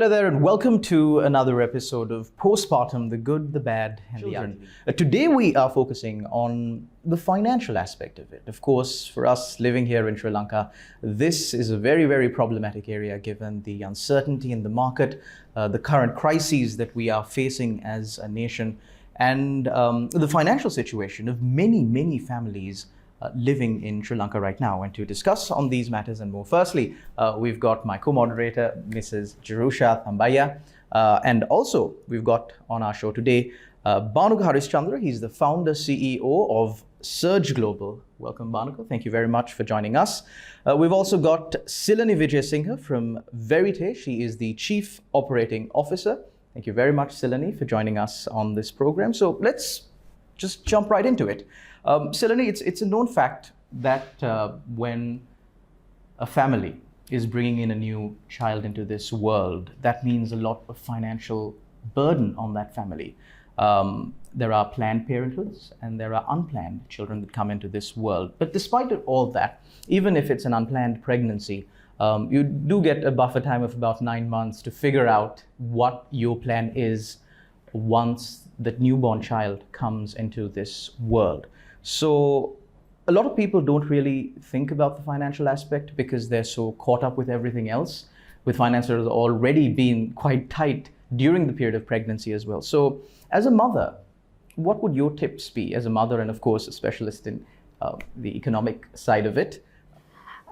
Hello there and welcome to another episode of Postpartum, the good, the bad and the ugly. Today we are focusing on the financial aspect of it. Of course, for us living here in Sri Lanka, this is a very, very problematic area given the uncertainty in the market, the current crises that we are facing as a nation, and the financial situation of many, many families living in Sri Lanka right now. And to discuss on these matters and more, firstly, we've got my co-moderator, Mrs. Jerusha-Thambiah, and also we've got on our show today, Bhanuka Harischandra. He's the founder, CEO of Surge Global. Welcome, Bhanuka. Thank you very much for joining us. We've also got Cilani Wijesinghe from Verite. She is the Chief Operating Officer. Thank you very much, Cilani, for joining us on this program. So let's just jump right into it. Cilani, it's a known fact that when a family is bringing in a new child into this world, that means a lot of financial burden on that family. There are planned parenthoods and there are unplanned children that come into this world. But despite all that, even if it's an unplanned pregnancy, you do get a buffer time of about 9 months to figure out what your plan is once that newborn child comes into this world. So a lot of people don't really think about the financial aspect because they're so caught up with everything else, with finances already being quite tight during the period of pregnancy as well. So as a mother, what would your tips be as a mother and of course a specialist in the economic side of it?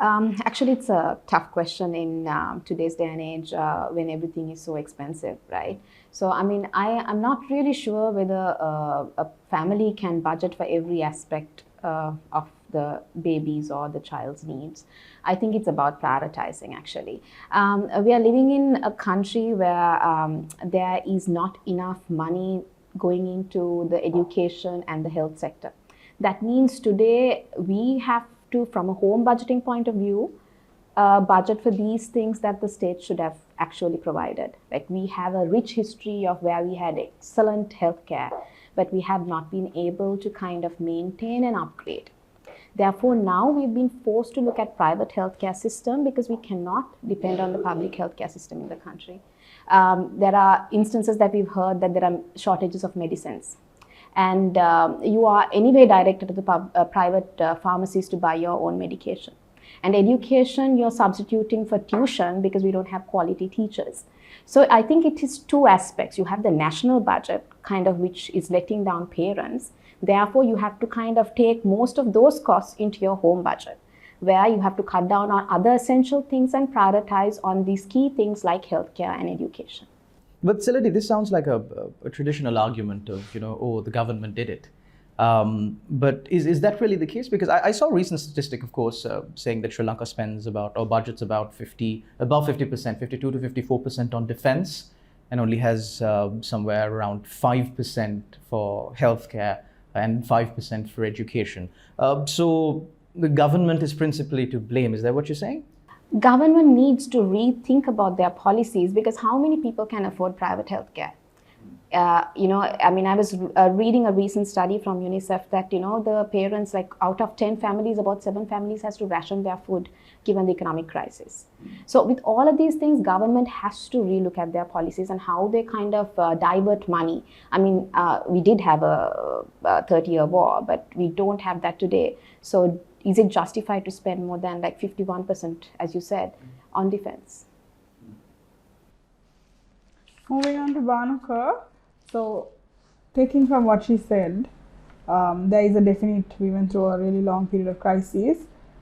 Actually, it's a tough question in today's day and age when everything is so expensive, right? So, I mean, I'm not really sure whether a family can budget for every aspect of the baby's or the child's needs. I think it's about prioritizing, actually. We are living in a country where there is not enough money going into the education and the health sector. That means today we have to, from a home budgeting point of view, budget for these things that the state should have actually provided. Like we have a rich history of where we had excellent healthcare, but we have not been able to kind of maintain and upgrade. Therefore, now we've been forced to look at private healthcare system because we cannot depend on the public healthcare system in the country. There are instances that we've heard that there are shortages of medicines. And you are anyway directed to the private pharmacies to buy your own medication. And education, you're substituting for tuition because we don't have quality teachers. So I think it is two aspects. You have the national budget, kind of which is letting down parents. Therefore, you have to kind of take most of those costs into your home budget, where you have to cut down on other essential things and prioritize on these key things like healthcare and education. But Cilani, this sounds like a traditional argument of, oh, the government did it. But is that really the case? Because I saw a recent statistic, of course, saying that Sri Lanka spends budgets about above 50%, 52 to 54% on defense, and only has somewhere around 5% for healthcare and 5% for education. So the government is principally to blame. Is that what you're saying? Government needs to rethink about their policies because how many people can afford private healthcare? I mean, I was reading a recent study from UNICEF that, the parents, like out of 10 families, about 7 families has to ration their food given the economic crisis. So with all of these things, government has to relook at their policies and how they kind of divert money. I mean, we did have a 30-year war, but we don't have that today. So is it justified to spend more than like 51%, as you said, on defense? Moving on to Bhanuka. So, taking from what she said, there is a definite, we went through a really long period of crisis.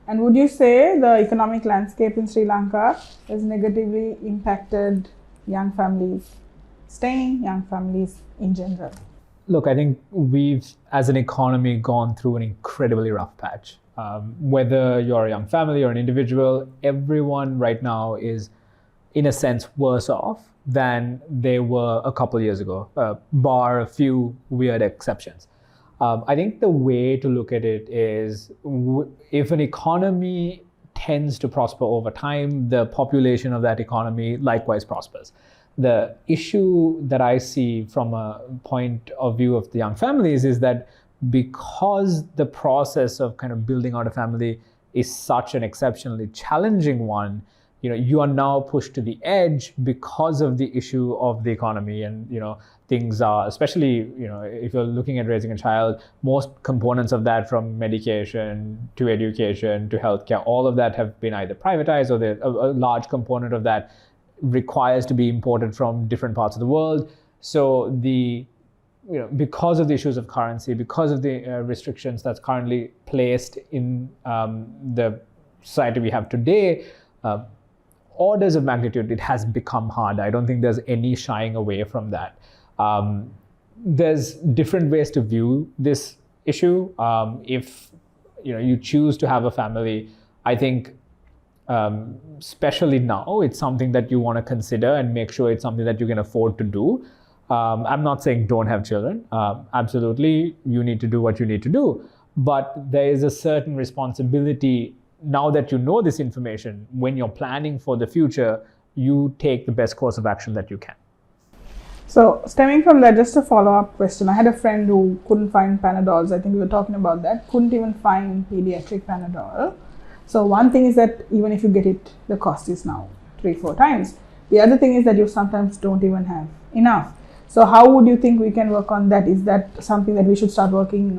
And would you say the economic landscape in Sri Lanka has negatively impacted young families staying, young families in general? Look, I think we've, as an economy, gone through an incredibly rough patch. Whether you're a young family or an individual, everyone right now is, in a sense, worse off than they were a couple years ago, bar a few weird exceptions. I think the way to look at it is if an economy tends to prosper over time, the population of that economy likewise prospers. The issue that I see from a point of view of the young families is that because the process of kind of building out a family is such an exceptionally challenging one, you are now pushed to the edge because of the issue of the economy. And, things are, especially, if you're looking at raising a child, most components of that, from medication to education to healthcare, all of that have been either privatized, or a large component of that requires to be imported from different parts of the world. So because of the issues of currency, because of the restrictions that's currently placed in the society we have today, orders of magnitude, it has become harder. I don't think there's any shying away from that. There's different ways to view this issue. If you choose to have a family, I think especially now, it's something that you want to consider and make sure it's something that you can afford to do. I'm not saying don't have children. Absolutely, you need to do what you need to do. But there is a certain responsibility, now that you know this information, when you're planning for the future, you take the best course of action that you can. So stemming from that, just a follow-up question. I had a friend who couldn't find Panadols. I think we were talking about that. Couldn't even find pediatric Panadol. So one thing is that even if you get it, the cost is now 3-4 times. The other thing is that you sometimes don't even have enough. So how would you think we can work on that? Is that something that we should start working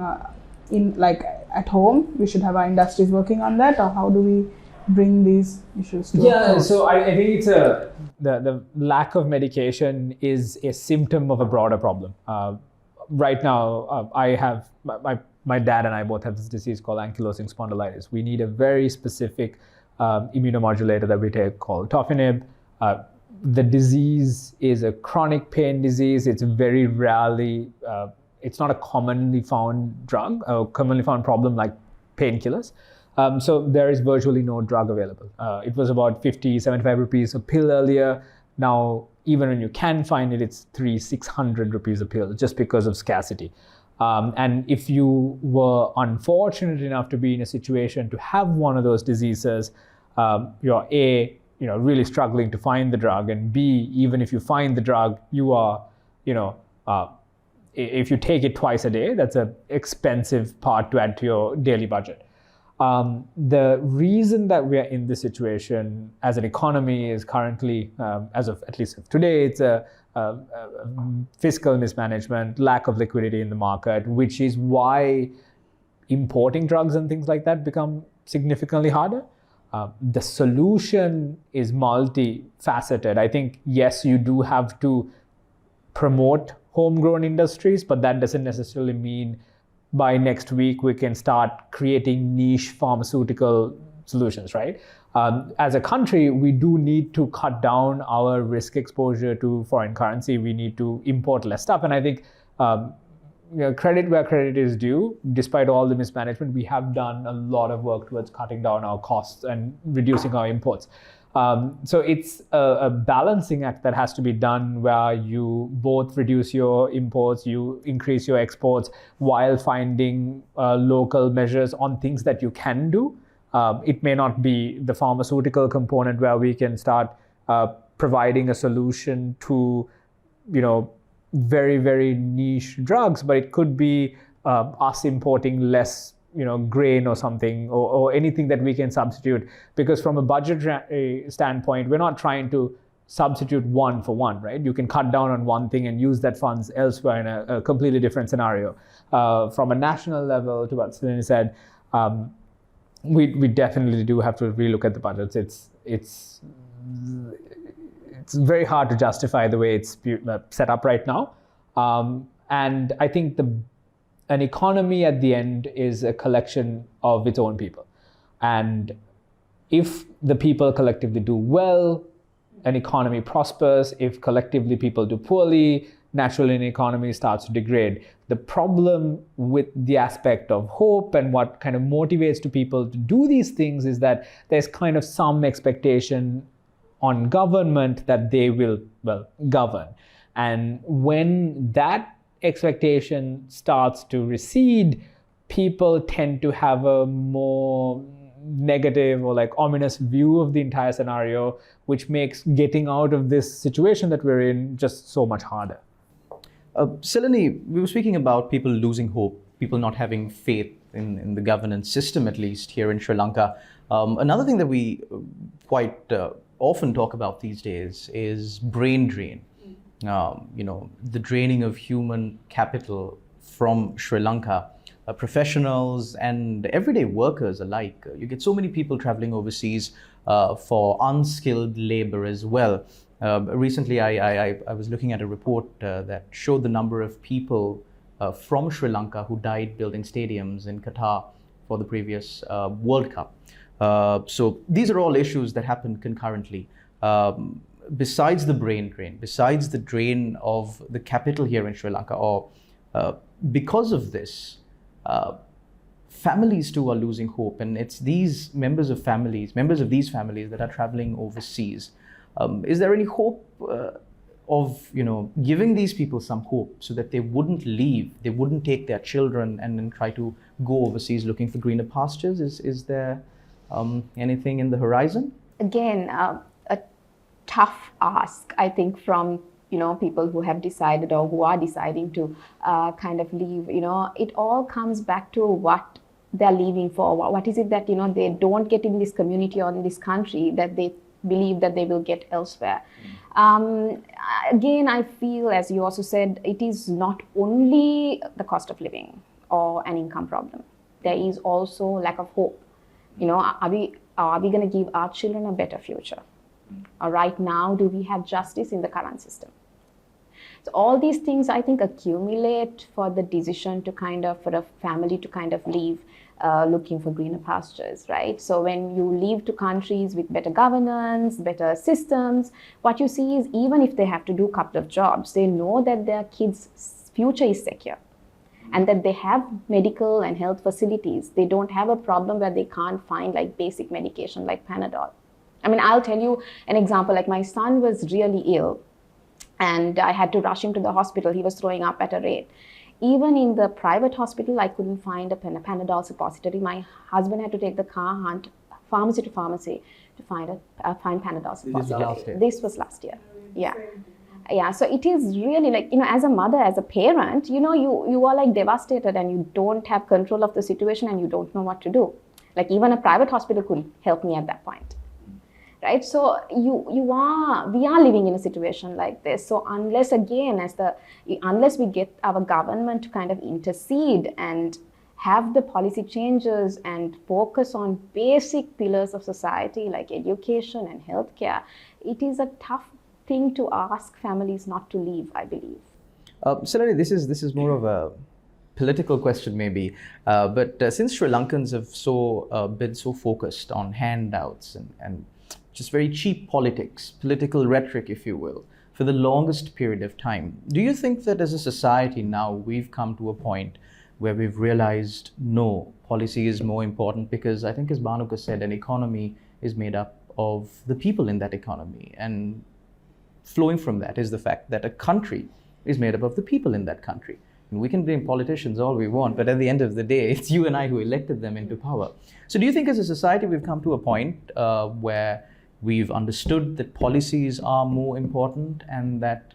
in, like at home? We should have our industries working on that, or how do we bring these issues to so I think it's the lack of medication is a symptom of a broader problem. Right now, I have my dad and I both have this disease called ankylosing spondylitis. We need a very specific immunomodulator that we take called tofinib. The disease is a chronic pain disease. It's very rarely, it's not a commonly found drug, a commonly found problem like painkillers. So there is virtually no drug available. It was about 50-75 rupees a pill earlier. Now, even when you can find it, it's 300-600 rupees a pill, just because of scarcity. And if you were unfortunate enough to be in a situation to have one of those diseases, you're really struggling to find the drug, and B, even if you find the drug, you are, if you take it twice a day, that's an expensive part to add to your daily budget. The reason that we are in this situation as an economy is currently, as of at least today, it's a fiscal mismanagement, lack of liquidity in the market, which is why importing drugs and things like that become significantly harder. The solution is multifaceted. I think, yes, you do have to promote homegrown industries, but that doesn't necessarily mean by next week we can start creating niche pharmaceutical solutions, right? As a country, we do need to cut down our risk exposure to foreign currency. We need to import less stuff. And I think credit where credit is due. Despite all the mismanagement, we have done a lot of work towards cutting down our costs and reducing our imports. So it's a balancing act that has to be done, where you both reduce your imports, you increase your exports, while finding local measures on things that you can do. It may not be the pharmaceutical component where we can start providing a solution to, very, very niche drugs, but it could be us importing less grain or something, or anything that we can substitute. Because from a budget standpoint, we're not trying to substitute one for one, right? You can cut down on one thing and use that funds elsewhere in a completely different scenario. From a national level, to what Cilani said, we definitely do have to relook at the budgets. It's very hard to justify the way it's set up right now. And I think an economy at the end is a collection of its own people. And if the people collectively do well, an economy prospers. If collectively people do poorly, naturally an economy starts to degrade. The problem with the aspect of hope and what kind of motivates to people to do these things is that there's kind of some expectation on government that they will, govern. And when that expectation starts to recede, people tend to have a more negative or ominous view of the entire scenario, which makes getting out of this situation that we're in just so much harder. Cilani, we were speaking about people losing hope, people not having faith in the governance system, at least here in Sri Lanka. Another thing that we quite often talk about these days is brain drain. The draining of human capital from Sri Lanka, professionals and everyday workers alike. You get so many people traveling overseas for unskilled labor as well. Recently, I was looking at a report that showed the number of people from Sri Lanka who died building stadiums in Qatar for the previous World Cup. So these are all issues that happen concurrently. Besides the brain drain, besides the drain of the capital here in Sri Lanka, or because of this, families too are losing hope, and it's these members of these families that are traveling overseas. Is there any hope of giving these people some hope so that they wouldn't leave, they wouldn't take their children and then try to go overseas looking for greener pastures? Is there anything in the horizon? Again, a tough ask, I think, from people who have decided or who are deciding to kind of leave. It all comes back to what they're leaving for. What is it that they don't get in this community or in this country that they believe that they will get elsewhere? Again, I feel, as you also said, it is not only the cost of living or an income problem. There is also lack of hope. Are we going to give our children a better future? Or right now, do we have justice in the current system? So all these things, I think, accumulate for the decision to for a family to leave, looking for greener pastures, right? So when you leave to countries with better governance, better systems, what you see is even if they have to do a couple of jobs, they know that their kids' future is secure and that they have medical and health facilities. They don't have a problem where they can't find basic medication like Panadol. I mean, I'll tell you an example. My son was really ill and I had to rush him to the hospital. He was throwing up at a rate. Even in the private hospital, I couldn't find a Panadol suppository. My husband had to take the car hunt, pharmacy to pharmacy, to find Panadol suppository. This was last year. Yeah. So it is really as a mother, as a parent, you are devastated and you don't have control of the situation and you don't know what to do. Even a private hospital couldn't help me at that point. Right, so we are living in a situation like this. So unless we get our government to intercede and have the policy changes and focus on basic pillars of society like education and healthcare, it is a tough thing to ask families not to leave, I believe. Cilani, this is more of a political question maybe, but since Sri Lankans have been so focused on handouts and just very cheap political rhetoric, if you will, for the longest period of time, do you think that as a society now we've come to a point where we've realized no, policy is more important? Because I think, as Bhanuka said, an economy is made up of the people in that economy, and flowing from that is the fact that a country is made up of the people in that country. And we can blame politicians all we want, but at the end of the day, it's you and I who elected them into power. So do you think as a society we've come to a point where we've understood that policies are more important and that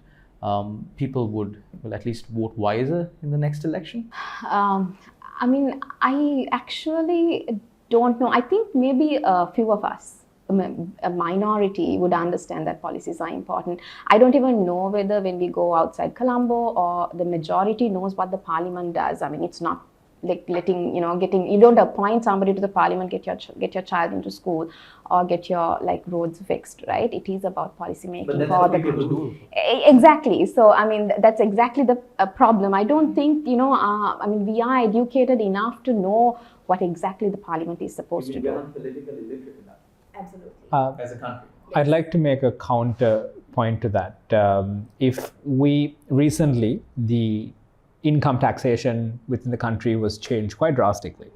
people will at least vote wiser in the next election? I mean, I actually don't know. I think maybe a few of us, a minority, would understand that policies are important. I don't even know whether when we go outside Colombo or the majority knows what the parliament does. I mean, it's not letting, you don't appoint somebody to the parliament, get your child into school or get your roads fixed, right? It is about policy making for the country. Do. Exactly. So, I mean, that's exactly the problem. I don't think, we are educated enough to know what exactly the parliament is supposed to do. We are politically illiterate enough. Absolutely. As a country. I'd like to make a counterpoint to that. If we recently, the income taxation within the country was changed quite drastically.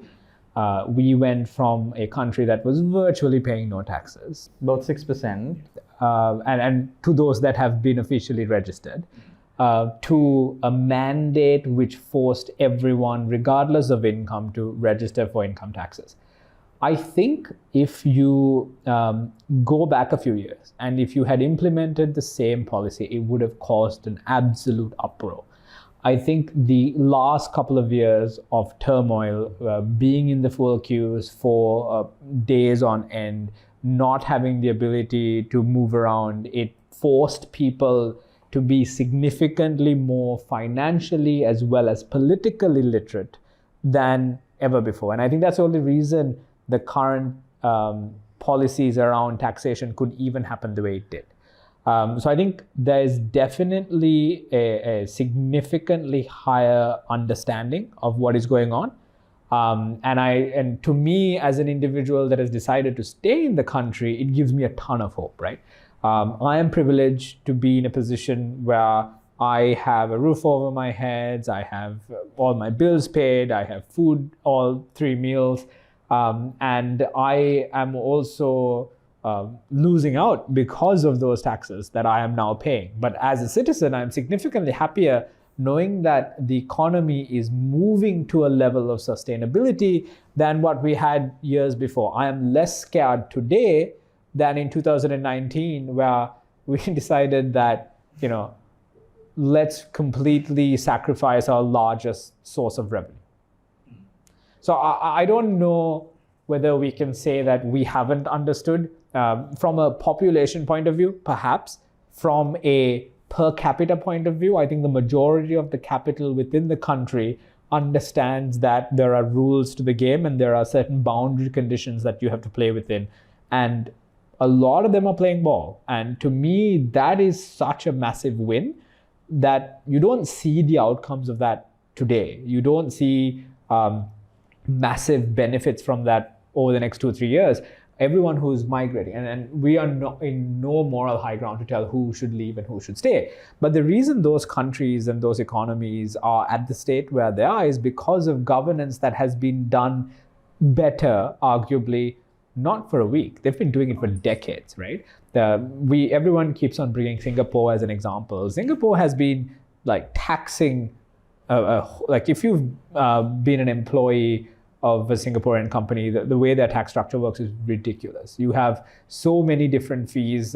We went from a country that was virtually paying no taxes. About 6%. And to those that have been officially registered, to a mandate which forced everyone, regardless of income, to register for income taxes. I think if you go back a few years and if you had implemented the same policy, it would have caused an absolute uproar. I think the last couple of years of turmoil, being in the full queues for days on end, not having the ability to move around, it forced people to be significantly more financially as well as politically literate than ever before. And I think that's the only reason the current policies around taxation could even happen the way it did. So I think there is definitely a significantly higher understanding of what is going on. And to me, as an individual that has decided to stay in the country, it gives me a ton of hope, right? I am privileged to be in a position where I have a roof over my head, I have all my bills paid, I have food all 3 meals, and I am also losing out because of those taxes that I am now paying. But as a citizen, I'm significantly happier knowing that the economy is moving to a level of sustainability than what we had years before. I am less scared today than in 2019, where we decided that, let's completely sacrifice our largest source of revenue. So I don't know whether we can say that we haven't understood. From a population point of view, perhaps. From a per capita point of view, I think the majority of the capital within the country understands that there are rules to the game and there are certain boundary conditions that you have to play within. And a lot of them are playing ball. And to me, that is such a massive win that you don't see the outcomes of that today. You don't see massive benefits from that over the next 2 or 3 years. Everyone who's migrating, and we are not in no moral high ground to tell who should leave and who should stay. But the reason those countries and those economies are at the state where they are is because of governance that has been done better, arguably, not for a week. They've been doing it for decades, right? Everyone keeps on bringing Singapore as an example. Singapore has been taxing, if you've been an employee of a Singaporean company, the way their tax structure works is ridiculous. You have so many different fees,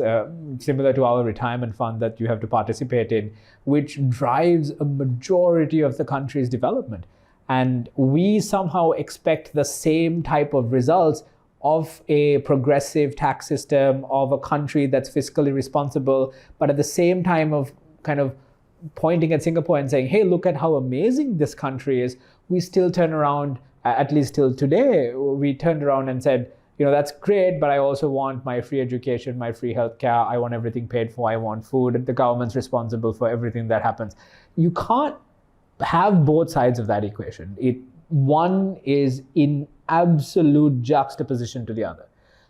similar to our retirement fund that you have to participate in, which drives a majority of the country's development. And we somehow expect the same type of results of a progressive tax system, of a country that's fiscally responsible, but at the same time of kind of pointing at Singapore and saying, hey, look at how amazing this country is. We still turn around, at least till today, we turned around and said, that's great, but I also want my free education, my free healthcare. I want everything paid for. I want food. The government's responsible for everything that happens. You can't have both sides of that equation. One is in absolute juxtaposition to the other.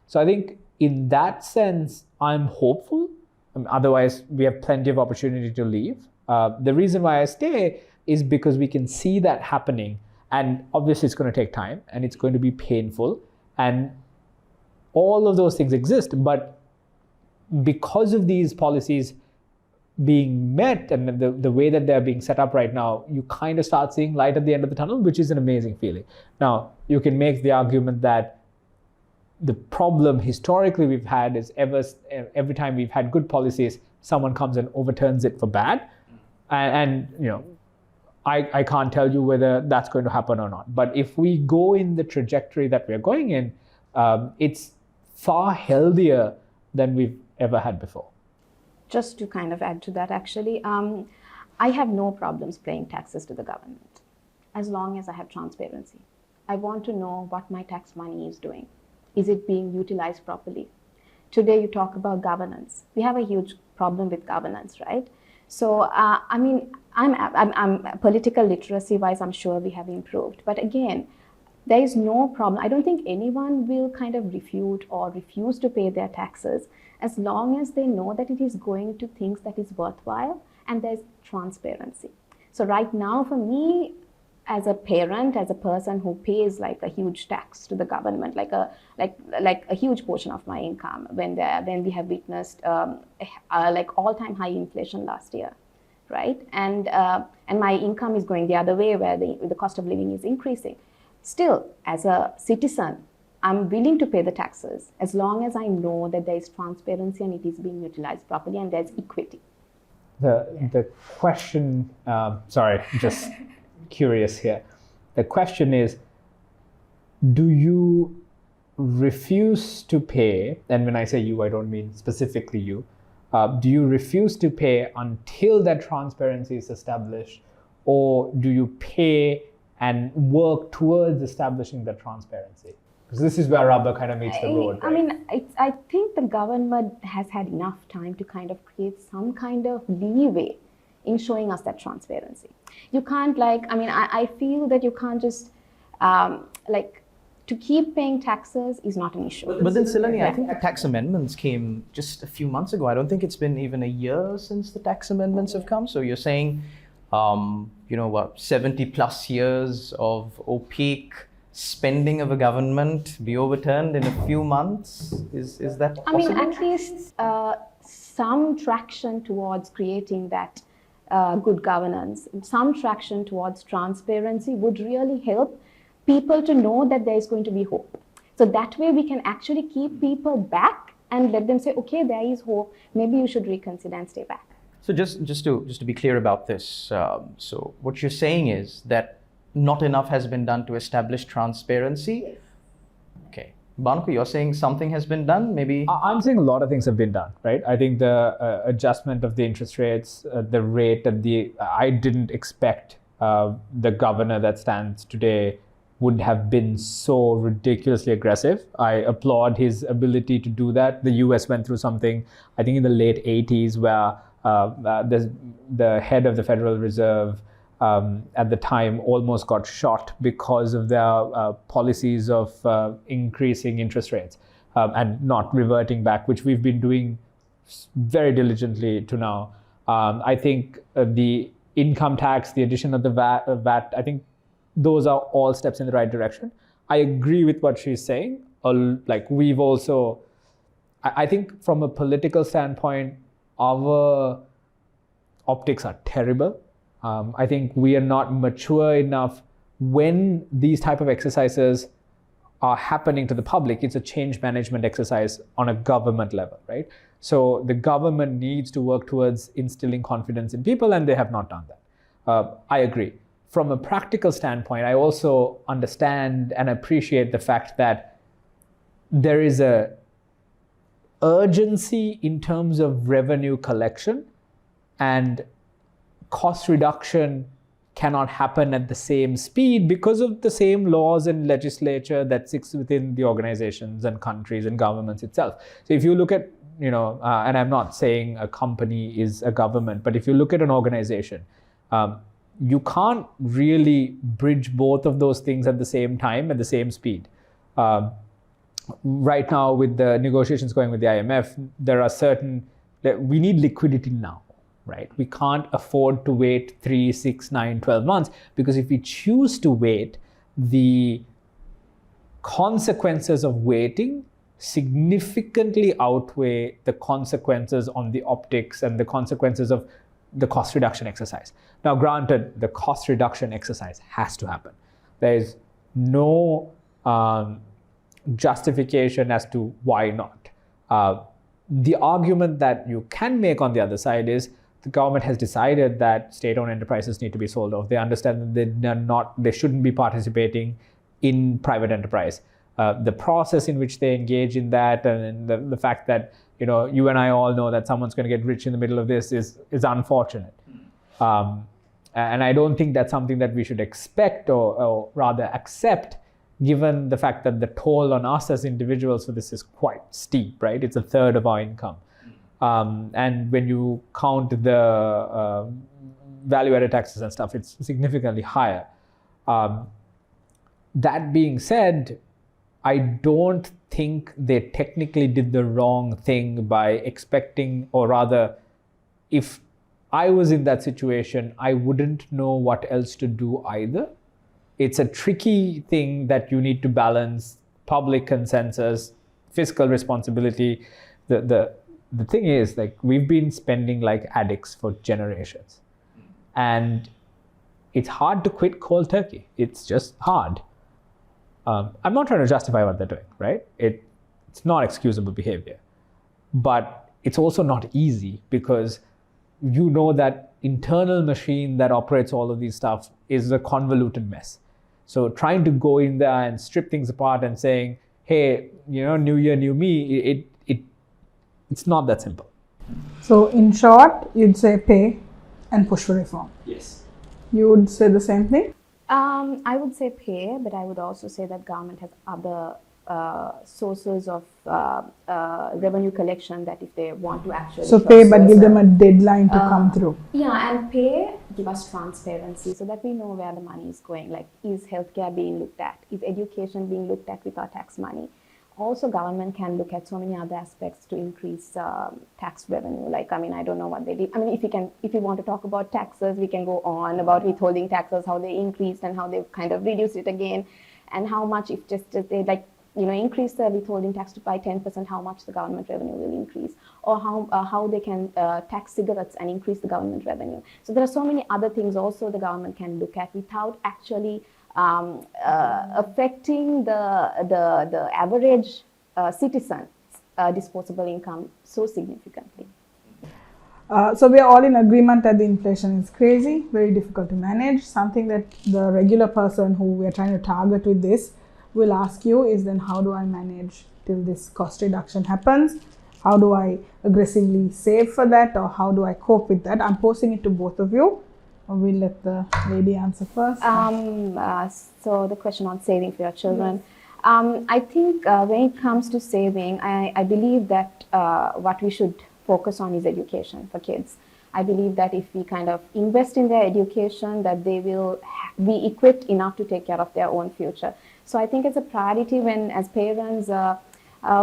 So I think in that sense, I'm hopeful. Otherwise, we have plenty of opportunity to leave. The reason why I stay is because we can see that happening. And obviously, it's going to take time and it's going to be painful. And all of those things exist. But because of these policies being met and the way that they're being set up right now, you kind of start seeing light at the end of the tunnel, which is an amazing feeling. Now, you can make the argument that the problem historically we've had is every time we've had good policies, someone comes and overturns it for bad. And I can't tell you whether that's going to happen or not. But if we go in the trajectory that we're going in, it's far healthier than we've ever had before. Just to kind of add to that, actually, I have no problems paying taxes to the government as long as I have transparency. I want to know what my tax money is doing. Is it being utilized properly? Today, you talk about governance. We have a huge problem with governance, right? So, I'm political literacy wise, I'm sure we have improved. But again, there is no problem. I don't think anyone will kind of refute or refuse to pay their taxes as long as they know that it is going to things that is worthwhile and there's transparency. So right now, for me, as a parent, as a person who pays like a huge tax to the government, like a huge portion of my income, when we have witnessed like all-time high inflation last year, right? And my income is going the other way, where the cost of living is increasing. Still, as a citizen, I'm willing to pay the taxes as long as I know that there is transparency and it is being utilized properly and there's equity. The question, sorry, just curious here. The question is, do you refuse to pay, and when I say you, I don't mean specifically you, do you refuse to pay until that transparency is established, or do you pay and work towards establishing that transparency? Because this is where rubber kind of meets the road. I mean, I think the government has had enough time to kind of create some kind of leeway in showing us that transparency. You can't I feel that you can't just to keep paying taxes is not an issue. But then, Cilani, I think the tax amendments came just a few months ago. I don't think it's been even a year since the tax amendments have come. So you're saying, 70 plus years of opaque spending of a government be overturned in a few months? Is that possible? I mean, at least some traction towards creating that good governance, some traction towards transparency would really help people to know that there is going to be hope. So that way we can actually keep people back and let them say, okay, there is hope. Maybe you should reconsider and stay back. So just to be clear about this, so what you're saying is that not enough has been done to establish transparency. Yes. Okay, Bhanuka, you're saying something has been done. Maybe I'm saying a lot of things have been done, right? I think the adjustment of the interest rates, the rate of I didn't expect the governor that stands today would have been so ridiculously aggressive. I applaud his ability to do that. The US went through something, I think in the late 80s, where the head of the Federal Reserve at the time almost got shot because of their policies of increasing interest rates and not reverting back, which we've been doing very diligently to now. I think the income tax, the addition of the VAT, I think those are all steps in the right direction. I agree with what she's saying. We've also, I think from a political standpoint, our optics are terrible. I think we are not mature enough when these type of exercises are happening to the public. It's a change management exercise on a government level, right? So the government needs to work towards instilling confidence in people, and they have not done that. I agree. From a practical standpoint, I also understand and appreciate the fact that there is a urgency in terms of revenue collection, and cost reduction cannot happen at the same speed because of the same laws and legislature that sits within the organizations and countries and governments itself. So if you look at, and I'm not saying a company is a government, but if you look at an organization, you can't really bridge both of those things at the same time, at the same speed. Right now, with the negotiations going with the IMF, we need liquidity now, right? We can't afford to wait 3, 6, 9, 12 months, because if we choose to wait, the consequences of waiting significantly outweigh the consequences on the optics and the consequences of the cost reduction exercise. Now, granted, the cost reduction exercise has to happen. There is no justification as to why not. The argument that you can make on the other side is the government has decided that state-owned enterprises need to be sold off. They understand that they shouldn't be participating in private enterprise. The process in which they engage in that, and the fact that you and I all know that someone's going to get rich in the middle of this is unfortunate. And I don't think that's something that we should expect or rather accept, given the fact that the toll on us as individuals for this is quite steep, right? It's a third of our income. And when you count the value-added taxes and stuff, it's significantly higher. That being said, I don't think they technically did the wrong thing by expecting, or rather, if I was in that situation, I wouldn't know what else to do either. It's a tricky thing that you need to balance public consensus, fiscal responsibility. The thing is, we've been spending like addicts for generations. And it's hard to quit cold turkey. It's just hard. I'm not trying to justify what they're doing, right? It's not excusable behavior. But it's also not easy, because you know that internal machine that operates all of these stuff is a convoluted mess. So trying to go in there and strip things apart and saying, hey, new year, new me, it's not that simple. So in short, you'd say pay and push for reform. Yes. You would say the same thing? I would say pay, but I would also say that government has other sources of revenue collection that if they want to actually... So pay, but give them a deadline to come through. Yeah, and pay, give us transparency so that we know where the money is going. Like, is healthcare being looked at? Is education being looked at with our tax money? Also, government can look at so many other aspects to increase tax revenue. Like, I don't know what they did. If you want to talk about taxes, we can go on about withholding taxes, how they increased and how they've kind of reduced it again, and how much if just they increase the withholding tax by 10%, how much the government revenue will increase, or how they can tax cigarettes and increase the government revenue. So there are so many other things also the government can look at without actually affecting the average citizen's disposable income so significantly. So we are all in agreement that the inflation is crazy, very difficult to manage. Something that the regular person who we are trying to target with this will ask you is, then how do I manage till this cost reduction happens? How do I aggressively save for that, or how do I cope with that? I'm posing it to both of you. We'll let the lady answer first. So the question on saving for your children. Yes. I think when it comes to saving, I believe that what we should focus on is education for kids. I believe that if we kind of invest in their education, that they will be equipped enough to take care of their own future. So I think it's a priority when, as parents,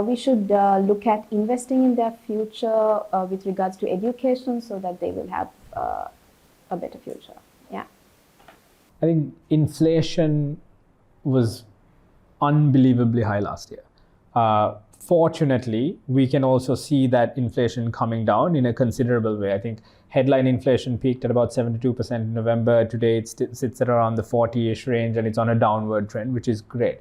we should look at investing in their future with regards to education so that they will have a better future. Yeah. I think inflation was unbelievably high last year. Fortunately, we can also see that inflation coming down in a considerable way. I think headline inflation peaked at about 72% in November. Today, it sits at around the 40-ish range, and it's on a downward trend, which is great.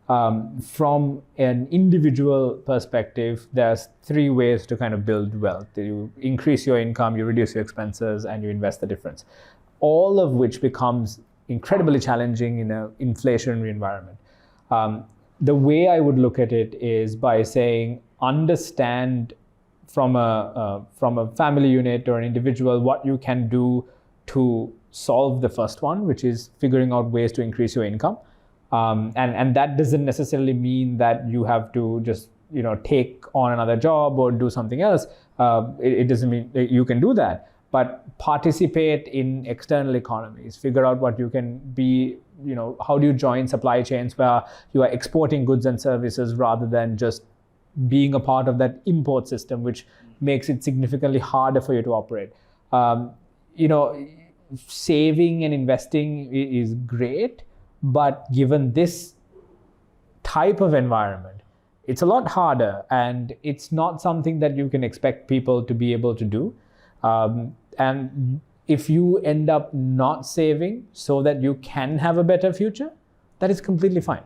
From an individual perspective, there's three ways to kind of build wealth. You increase your income, you reduce your expenses, and you invest the difference. All of which becomes incredibly challenging in an inflationary environment. The way I would look at it is by saying, understand from a family unit or an individual what you can do to solve the first one, which is figuring out ways to increase your income. And that doesn't necessarily mean that you have to just take on another job or do something else. It doesn't mean that you can do that, but participate in external economies. Figure out what you can be. How do you join supply chains where you are exporting goods and services rather than just being a part of that import system, which makes it significantly harder for you to operate. Saving and investing is great, but given this type of environment, it's a lot harder, and it's not something that you can expect people to be able to do. And if you end up not saving so that you can have a better future, that is completely fine.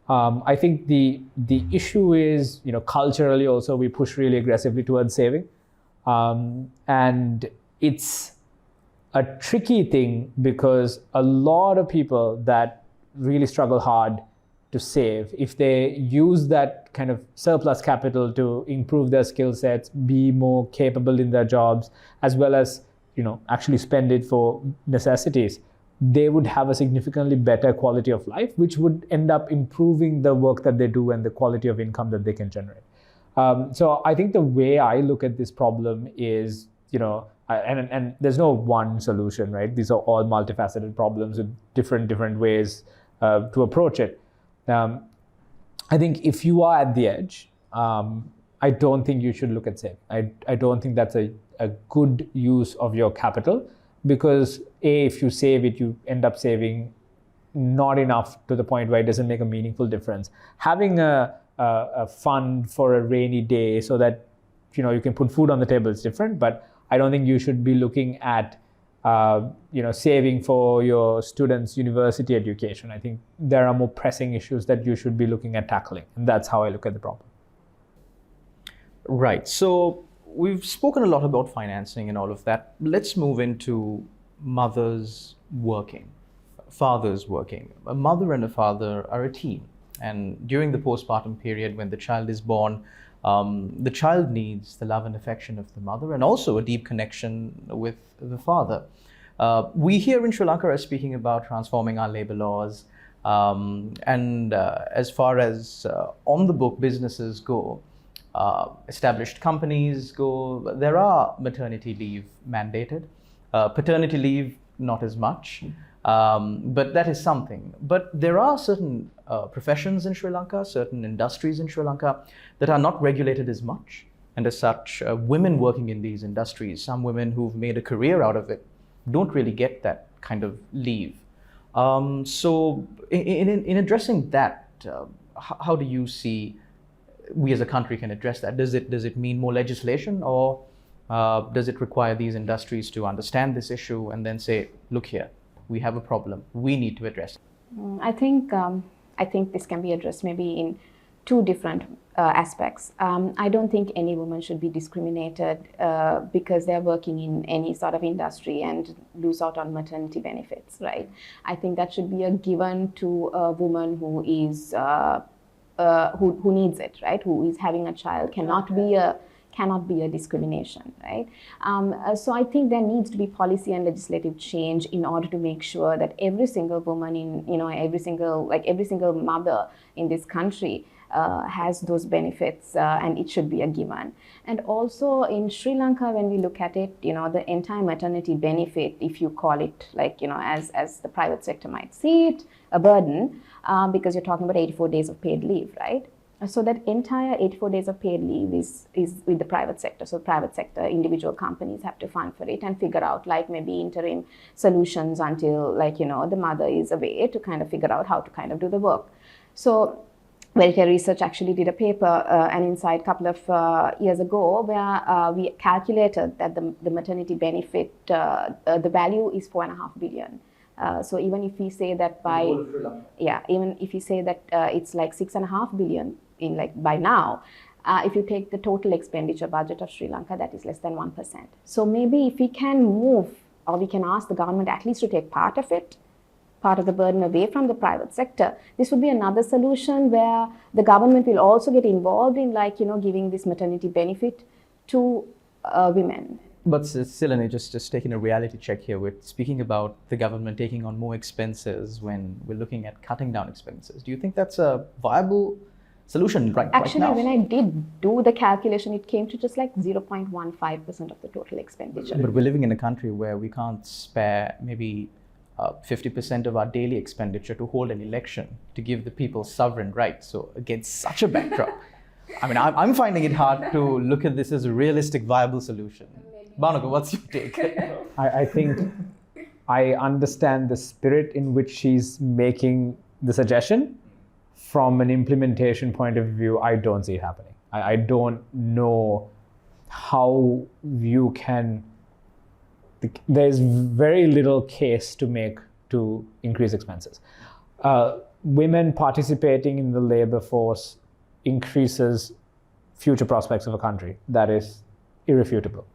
I think the issue is, culturally also we push really aggressively towards saving. And it's a tricky thing because a lot of people that really struggle hard to save, if they use that kind of surplus capital to improve their skill sets, be more capable in their jobs, as well as actually spend it for necessities, they would have a significantly better quality of life, which would end up improving the work that they do and the quality of income that they can generate. So I think the way I look at this problem is, and there's no one solution, right? These are all multifaceted problems with different ways to approach it. I think if you are at the edge, I don't think you should look at saving. I don't think that's a good use of your capital, because if you save it, you end up saving not enough to the point where it doesn't make a meaningful difference. Having a fund for a rainy day so that you can put food on the table is different, but I don't think you should be looking at saving for your students' university education. I think there are more pressing issues that you should be looking at tackling, and that's how I look at the problem. Right. So we've spoken a lot about financing and all of that. Let's move into mothers working, fathers working. A mother and a father are a team. And during the postpartum period, when the child is born, the child needs the love and affection of the mother and also a deep connection with the father. We here in Sri Lanka are speaking about transforming our labor laws. As far as on the book businesses go, established companies go, there are maternity leave mandated. Paternity leave, not as much, but that is something. But there are certain professions in Sri Lanka, certain industries in Sri Lanka that are not regulated as much. And as such, women working in these industries, some women who've made a career out of it, don't really get that kind of leave. So in addressing that, how do you see we as a country can address that? Does it mean more legislation, or does it require these industries to understand this issue and then say, look here, we have a problem, we need to address it? I think this can be addressed maybe in two different aspects. I don't think any woman should be discriminated because they're working in any sort of industry and lose out on maternity benefits, right? I think that should be a given to a woman who is who needs it, right? Who is having a child, cannot be a discrimination, right? So I think there needs to be policy and legislative change in order to make sure that every single woman in, every single mother in this country has those benefits, and it should be a given. And also in Sri Lanka, when we look at it, the entire maternity benefit, if you call it as the private sector might see it, a burden, because you're talking about 84 days of paid leave, right? So that entire 84 days of paid leave is with the private sector. So private sector, individual companies have to fund for it and figure out maybe interim solutions until the mother is away to kind of figure out how to kind of do the work. So Veritarian Research actually did a paper, an insight a couple of years ago, where we calculated that the maternity benefit, the value is 4.5 billion. So even if we say that even if you say that it's like 6.5 billion by now, if you take the total expenditure budget of Sri Lanka, that is less than 1%. So maybe if we can move, or we can ask the government at least to take part of the burden away from the private sector, this would be another solution where the government will also get involved in giving this maternity benefit to women. But Cilani, just taking a reality check here, we're speaking about the government taking on more expenses when we're looking at cutting down expenses. Do you think that's a viable solution right now? Actually, when I did do the calculation, it came to just 0.15% of the total expenditure. But we're living in a country where we can't spare maybe 50% of our daily expenditure to hold an election, to give the people sovereign rights. So against such a backdrop, I mean, I'm finding it hard to look at this as a realistic, viable solution. Bhanuka, what's your take? I think I understand the spirit in which she's making the suggestion. From an implementation point of view, I don't see it happening. I don't know how you can. There's very little case to make to increase expenses. Women participating in the labor force increases future prospects of a country. That is irrefutable.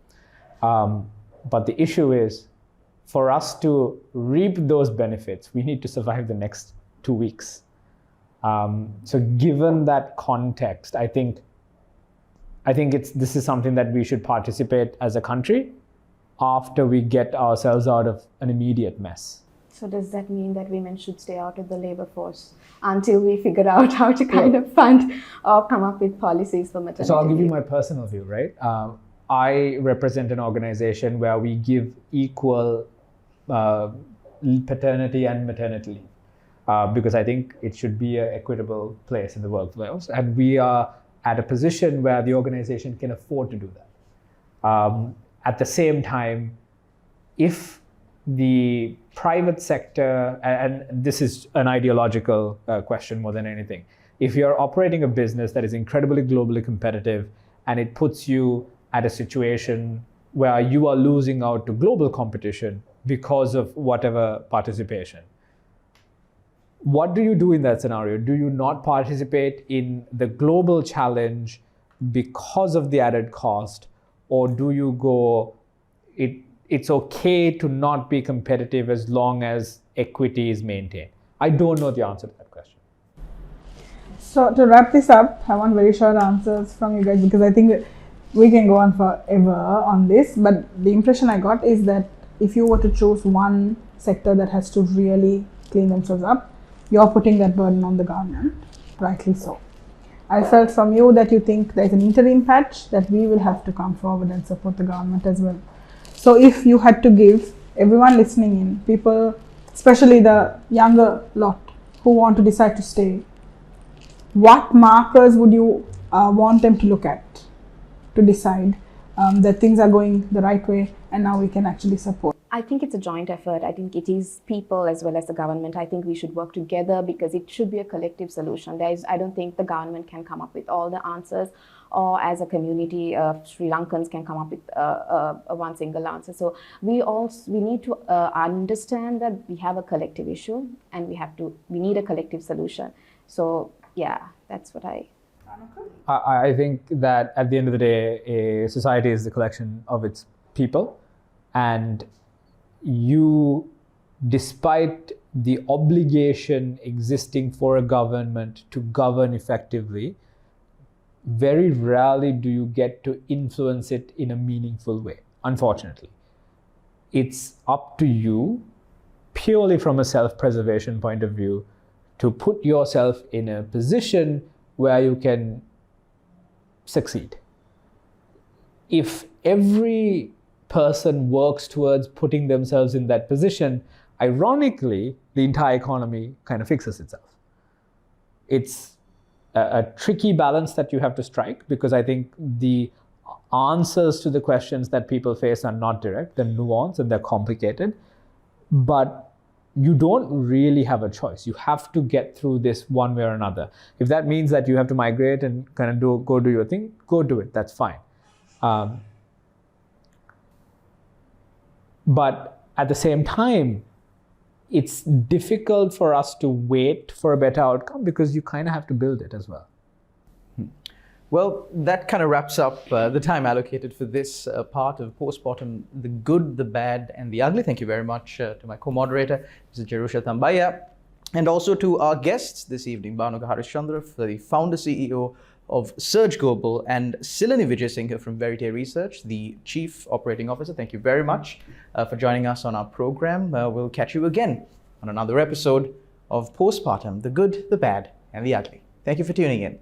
But the issue is, for us to reap those benefits, we need to survive the next 2 weeks. So given that context, I think this is something that we should participate as a country after we get ourselves out of an immediate mess. So does that mean that women should stay out of the labor force until we figure out how to kind of fund or come up with policies for maternity? So I'll give you my personal view, right? I represent an organization where we give equal paternity and maternity leave because I think it should be an equitable place in the workplace. And we are at a position where the organization can afford to do that. At the same time, if the private sector, and this is an ideological question more than anything, if you're operating a business that is incredibly globally competitive and it puts you at a situation where you are losing out to global competition because of whatever participation, what do you do in that scenario? Do you not participate in the global challenge because of the added cost? Or do you go, it's okay to not be competitive as long as equity is maintained? I don't know the answer to that question. So to wrap this up, I want very short answers from you guys because I think that we can go on forever on this. But the impression I got is that if you were to choose one sector that has to really clean themselves up, you're putting that burden on the government, rightly so. I felt from you that you think there's an interim patch that we will have to come forward and support the government as well. So if you had to give everyone listening in, people, especially the younger lot who want to decide to stay, what markers would you want them to look at to decide that things are going the right way and now we can actually support? I think it's a joint effort. I think it is people as well as the government. I think we should work together because it should be a collective solution. I don't think the government can come up with all the answers, or as a community of Sri Lankans can come up with one single answer. So we need to understand that we have a collective issue and we need a collective solution. So yeah, that's what I think that at the end of the day, a society is the collection of its people, and you, despite the obligation existing for a government to govern effectively, very rarely do you get to influence it in a meaningful way, unfortunately. It's up to you, purely from a self-preservation point of view, to put yourself in a position where you can succeed. If every person works towards putting themselves in that position, ironically, the entire economy kind of fixes itself. It's a tricky balance that you have to strike, because I think the answers to the questions that people face are not direct, they're nuanced and they're complicated, but you don't really have a choice. You have to get through this one way or another. If that means that you have to migrate and kind of go do your thing, go do it, that's fine. But at the same time, it's difficult for us to wait for a better outcome because you kind of have to build it as well. Well, that kind of wraps up the time allocated for this part of Postpartum, the good, the bad, and the ugly. Thank you very much to my co-moderator, Mrs. Jerusha-Thambiah, and also to our guests this evening, Bhanuka Harischandra, the founder CEO of Surge Global, and Cilani Wijesinghe from Verite Research, the Chief Operating Officer. Thank you very much for joining us on our program. We'll catch you again on another episode of Postpartum, the good, the bad, and the ugly. Thank you for tuning in.